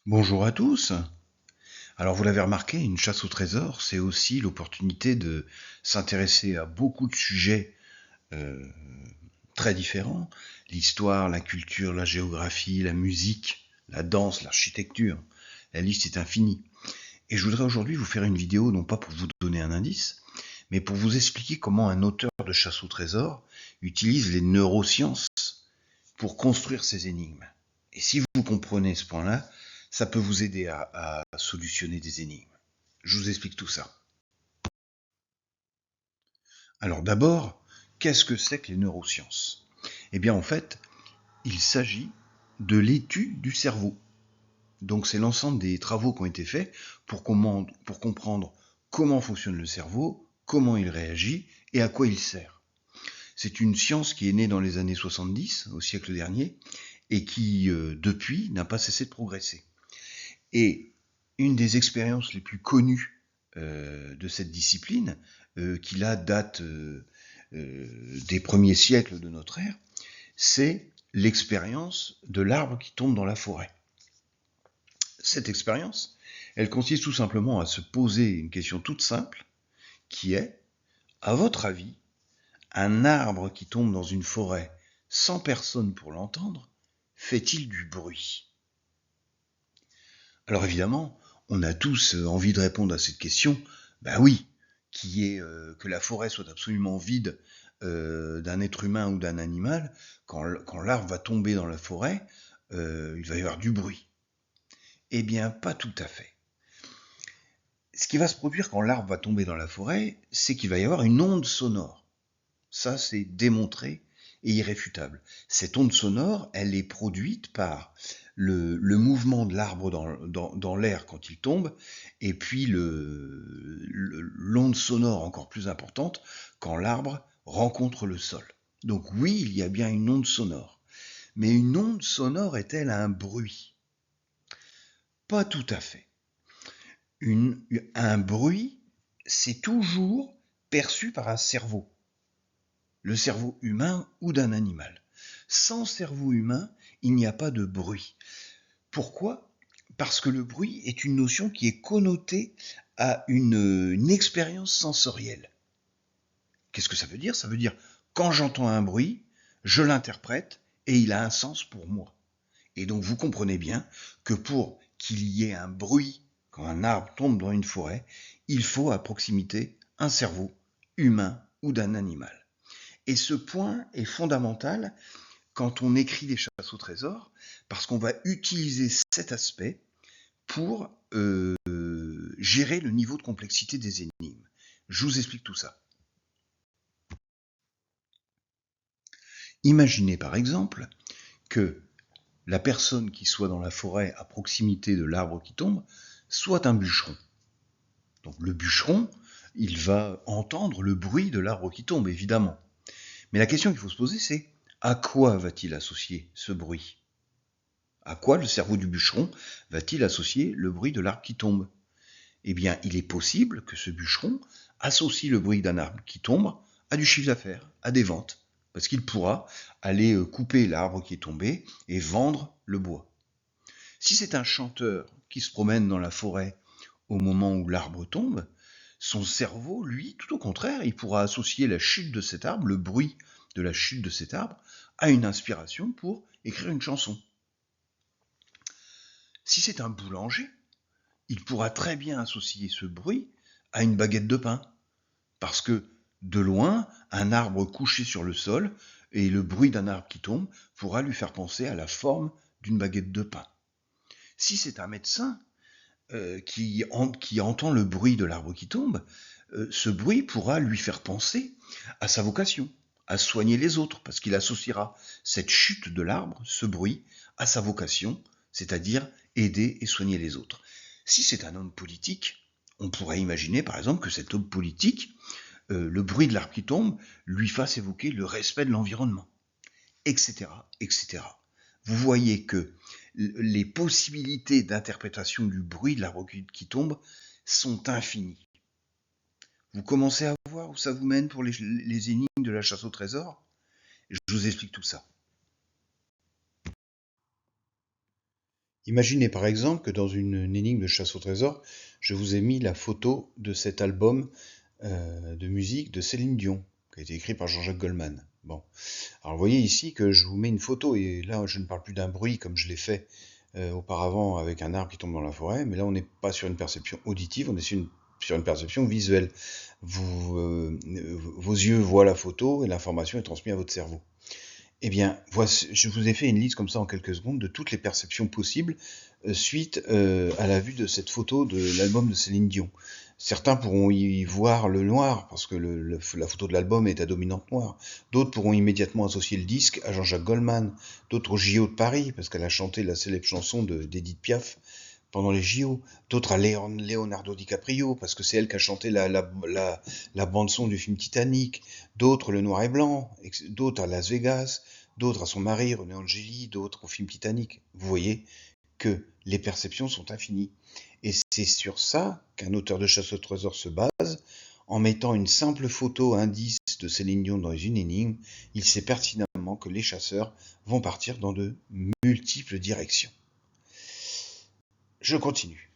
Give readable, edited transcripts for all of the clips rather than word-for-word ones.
Bonjour à tous. Alors vous l'avez remarqué, une chasse au trésor, c'est aussi l'opportunité de s'intéresser à beaucoup de sujets euh, très différents. L'histoire, la culture, la géographie, la musique, la danse, l'architecture. La liste est infinie. Et je voudrais aujourd'hui vous faire une vidéo, non pas pour vous donner un indice, mais pour vous expliquer comment un auteur de chasse au trésor utilise les neurosciences pour construire ces énigmes. Et si vous comprenez ce point-là, ça peut vous aider à solutionner des énigmes. Je vous explique tout ça. Alors d'abord, qu'est-ce que c'est que les neurosciences? Eh bien en fait, il s'agit de l'étude du cerveau. Donc c'est l'ensemble des travaux qui ont été faits pour comprendre comment fonctionne le cerveau, comment il réagit et à quoi il sert. C'est une science qui est née dans les années 70, au siècle dernier, et qui, depuis, n'a pas cessé de progresser. Et une des expériences les plus connues de cette discipline, qui là date des premiers siècles de notre ère, c'est l'expérience de l'arbre qui tombe dans la forêt. Cette expérience, elle consiste tout simplement à se poser une question toute simple, qui est, à votre avis, un arbre qui tombe dans une forêt sans personne pour l'entendre, fait-il du bruit? Alors évidemment, on a tous envie de répondre à cette question, ben oui, qui est que la forêt soit absolument vide d'un être humain ou d'un animal, quand l'arbre va tomber dans la forêt, il va y avoir du bruit. Eh bien, pas tout à fait. Ce qui va se produire quand l'arbre va tomber dans la forêt, c'est qu'il va y avoir une onde sonore. Ça, c'est démontré et irréfutable. Cette onde sonore, elle est produite par le mouvement de l'arbre dans l'air quand il tombe, et puis l'onde sonore encore plus importante quand l'arbre rencontre le sol. Donc oui, il y a bien une onde sonore. Mais une onde sonore est-elle un bruit? Pas tout à fait. Un bruit, c'est toujours perçu par un cerveau. Le cerveau humain ou d'un animal. Sans cerveau humain, il n'y a pas de bruit. Pourquoi? Parce que le bruit est une notion qui est connotée à une expérience sensorielle. Qu'est-ce que ça veut dire? Ça veut dire, quand j'entends un bruit, je l'interprète et il a un sens pour moi. Et donc vous comprenez bien que pour qu'il y ait un bruit quand un arbre tombe dans une forêt, il faut à proximité un cerveau humain ou d'un animal. Et ce point est fondamental quand on écrit des chasses au trésor, parce qu'on va utiliser cet aspect pour gérer le niveau de complexité des énigmes. Je vous explique tout ça. Imaginez par exemple que la personne qui soit dans la forêt à proximité de l'arbre qui tombe soit un bûcheron. Donc le bûcheron, il va entendre le bruit de l'arbre qui tombe, évidemment. Mais la question qu'il faut se poser, c'est à quoi va-t-il associer ce bruit? À quoi le cerveau du bûcheron va-t-il associer le bruit de l'arbre qui tombe? Eh bien, il est possible que ce bûcheron associe le bruit d'un arbre qui tombe à du chiffre d'affaires, à des ventes, parce qu'il pourra aller couper l'arbre qui est tombé et vendre le bois. Si c'est un chanteur qui se promène dans la forêt au moment où l'arbre tombe, son cerveau, lui, tout au contraire, il pourra associer la chute de cet arbre, le bruit de la chute de cet arbre, à une inspiration pour écrire une chanson. Si c'est un boulanger, il pourra très bien associer ce bruit à une baguette de pain, parce que de loin, un arbre couché sur le sol et le bruit d'un arbre qui tombe pourra lui faire penser à la forme d'une baguette de pain. Si c'est un médecin qui entend le bruit de l'arbre qui tombe, ce bruit pourra lui faire penser à sa vocation, à soigner les autres, parce qu'il associera cette chute de l'arbre, ce bruit, à sa vocation, c'est-à-dire aider et soigner les autres. Si c'est un homme politique, on pourrait imaginer par exemple que cet homme politique, le bruit de l'arbre qui tombe, lui fasse évoquer le respect de l'environnement, etc., etc. Vous voyez que les possibilités d'interprétation du bruit de l'arbre qui tombe sont infinies. Vous commencez à voir où ça vous mène pour les énigmes de la chasse au trésor? Je vous explique tout ça. Imaginez par exemple que dans une énigme de chasse au trésor, je vous ai mis la photo de cet album de musique de Céline Dion, qui a été écrit par Jean-Jacques Goldman. Bon. Alors vous voyez ici que je vous mets une photo, et là je ne parle plus d'un bruit comme je l'ai fait auparavant avec un arbre qui tombe dans la forêt, mais là on n'est pas sur une perception auditive, on est sur une perception visuelle. Vos yeux voient la photo et l'information est transmise à votre cerveau. Eh bien, voici, je vous ai fait une liste comme ça en quelques secondes de toutes les perceptions possibles suite à la vue de cette photo de l'album de Céline Dion. Certains pourront y voir le noir parce que la photo de l'album est à dominante noire. D'autres pourront immédiatement associer le disque à Jean-Jacques Goldman. D'autres au JO de Paris parce qu'elle a chanté la célèbre chanson d'Edith Piaf pendant les JO. D'autres à Leonardo DiCaprio parce que c'est elle qui a chanté la bande-son du film Titanic. D'autres le noir et blanc. D'autres à Las Vegas. D'autres à son mari René Angeli. D'autres au film Titanic. Vous voyez que les perceptions sont infinies. Et c'est sur ça qu'un auteur de chasse au trésor se base. En mettant une simple photo indice de Céline Dion dans une énigme, il sait pertinemment que les chasseurs vont partir dans de multiples directions. Je continue.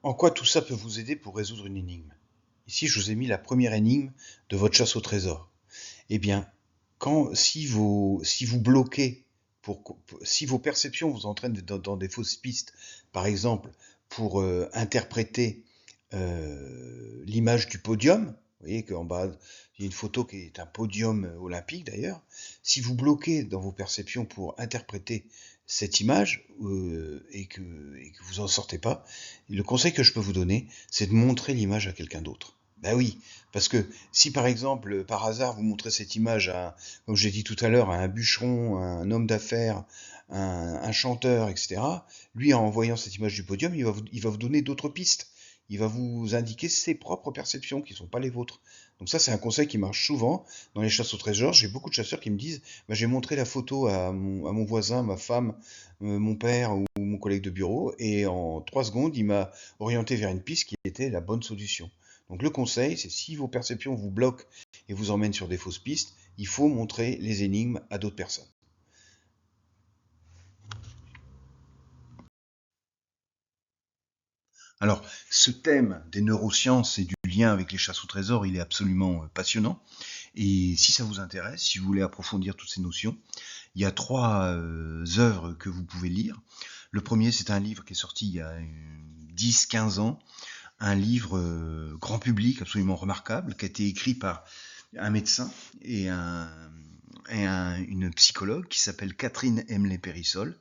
En quoi tout ça peut vous aider pour résoudre une énigme? Ici, je vous ai mis la première énigme de votre chasse au trésor. Eh bien, si vous bloquez, si vos perceptions vous entraînent dans des fausses pistes, par exemple pour interpréter l'image du podium, vous voyez qu'en bas, il y a une photo qui est un podium olympique d'ailleurs, si vous bloquez dans vos perceptions pour interpréter cette image et que vous n'en sortez pas, le conseil que je peux vous donner, c'est de montrer l'image à quelqu'un d'autre. Ben oui, parce que si par exemple, par hasard, vous montrez cette image comme je l'ai dit tout à l'heure, à un bûcheron, à un homme d'affaires, un chanteur, etc., lui, en voyant cette image du podium, il va vous donner d'autres pistes. Il va vous indiquer ses propres perceptions qui ne sont pas les vôtres. Donc ça, c'est un conseil qui marche souvent dans les chasses au trésor. J'ai beaucoup de chasseurs qui me disent, bah, j'ai montré la photo à mon voisin, ma femme, mon père ou mon collègue de bureau, et en 3 secondes, il m'a orienté vers une piste qui était la bonne solution. Donc le conseil, c'est si vos perceptions vous bloquent et vous emmènent sur des fausses pistes, il faut montrer les énigmes à d'autres personnes. Alors, ce thème des neurosciences et du lien avec les chasses au trésor, il est absolument passionnant. Et si ça vous intéresse, si vous voulez approfondir toutes ces notions, il y a 3 œuvres que vous pouvez lire. Le premier, c'est un livre qui est sorti il y a 10-15 ans, un livre grand public absolument remarquable, qui a été écrit par un médecin et une psychologue qui s'appelle Catherine Emley-Périssol.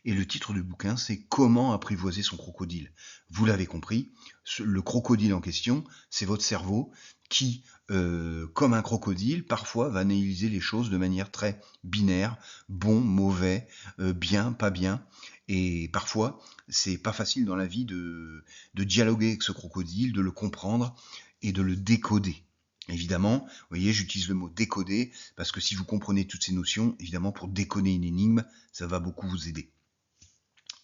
Et le titre du bouquin, c'est Comment apprivoiser son crocodile. Vous l'avez compris, le crocodile en question, c'est votre cerveau qui, comme un crocodile, parfois va analyser les choses de manière très binaire, bon, mauvais, bien, pas bien. Et parfois, c'est pas facile dans la vie de dialoguer avec ce crocodile, de le comprendre et de le décoder. Évidemment, vous voyez, j'utilise le mot décoder parce que si vous comprenez toutes ces notions, évidemment, pour décoder une énigme, ça va beaucoup vous aider.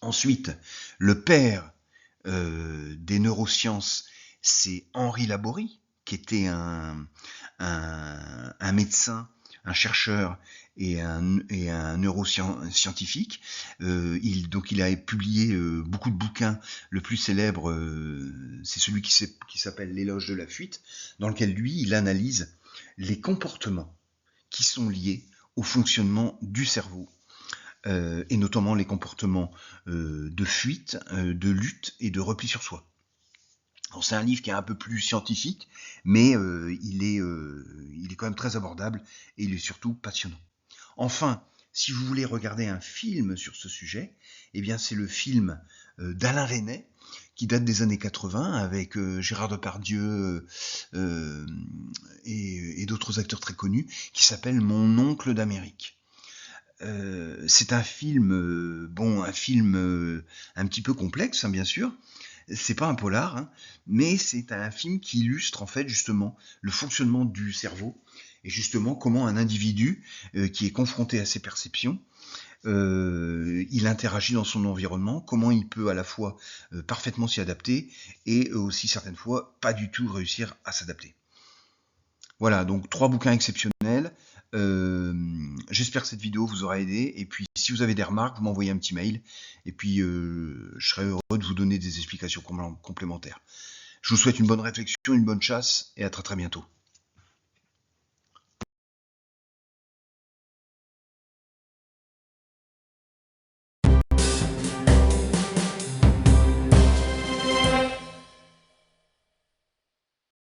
Ensuite, le père des neurosciences, c'est Henri Laborie, qui était un médecin, un chercheur et un neuroscientifique. Il a publié beaucoup de bouquins. Le plus célèbre, c'est celui qui s'appelle L'éloge de la fuite, dans lequel lui, il analyse les comportements qui sont liés au fonctionnement du cerveau et notamment les comportements de fuite, de lutte et de repli sur soi. C'est un livre qui est un peu plus scientifique, mais il est quand même très abordable et il est surtout passionnant. Enfin, si vous voulez regarder un film sur ce sujet, eh bien c'est le film d'Alain Resnais, qui date des années 80, avec Gérard Depardieu et d'autres acteurs très connus, qui s'appelle Mon oncle d'Amérique. C'est un film, un petit peu complexe, hein, bien sûr. C'est pas un polar, hein, mais c'est un film qui illustre en fait justement le fonctionnement du cerveau et justement comment un individu qui est confronté à ses perceptions, il interagit dans son environnement, comment il peut à la fois parfaitement s'y adapter et aussi certaines fois pas du tout réussir à s'adapter. Voilà, donc 3 bouquins exceptionnels. J'espère que cette vidéo vous aura aidé. Et puis, si vous avez des remarques, vous m'envoyez un petit mail. Et puis, je serai heureux de vous donner des explications complémentaires. Je vous souhaite une bonne réflexion, une bonne chasse et à très très bientôt.